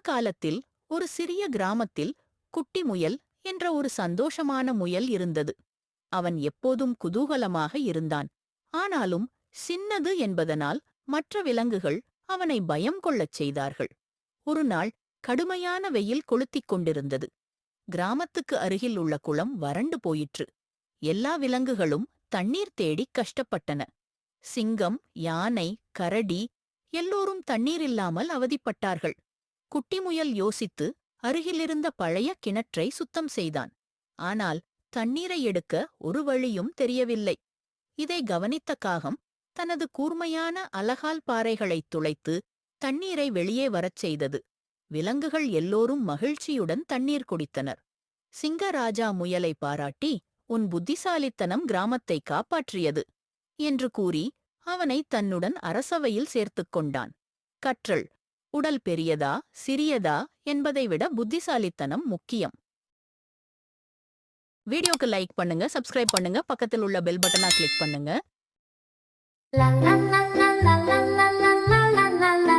காலத்தில் ஒரு சிறிய கிராமத்தில் குட்டி முயல் என்ற ஒரு சந்தோஷமான முயல் இருந்தது. அவன் எப்போதும் குதூகலமாக இருந்தான். ஆனாலும் சின்னது என்பதனால் மற்ற விலங்குகள் அவனை பயம் கொள்ளச் செய்தார்கள். ஒரு நாள் கடுமையான வெயில் கொளுத்திக் கொண்டிருந்தது. கிராமத்துக்கு அருகில் உள்ள குளம் வறண்டு போயிற்று. எல்லா விலங்குகளும் தண்ணீர் தேடி கஷ்டப்பட்டன. சிங்கம், யானை, கரடி எல்லோரும் தண்ணீர் இல்லாமல் அவதிப்பட்டார்கள். குட்டிமுயல் யோசித்து அருகிலிருந்த பழைய கிணற்றை சுத்தம் செய்தான். ஆனால் தண்ணீரை எடுக்க ஒரு வழியும் தெரியவில்லை. இதை கவனித்த காகம் தனது கூர்மையான அலகால் பாறைகளைத் துளைத்து தண்ணீரை வெளியே வரச் செய்தது. விலங்குகள் எல்லோரும் மகிழ்ச்சியுடன் தண்ணீர் குடித்தனர். சிங்கராஜா முயலை பாராட்டி, "உன் புத்திசாலித்தனம் கிராமத்தை காப்பாற்றியது" என்று கூறி அவனை தன்னுடன் அரசவையில் சேர்த்துக் கொண்டான். கற்றல்: உடல் பெரியதா சிறியதா என்பதை விட புத்திசாலித்தனம் முக்கியம். வீடியோக்கு லைக் பண்ணுங்க, சப்ஸ்கிரைப் பண்ணுங்க, பக்கத்தில் உள்ள பெல் பட்டனா கிளிக் பண்ணுங்க. La la la la la la la la la la la la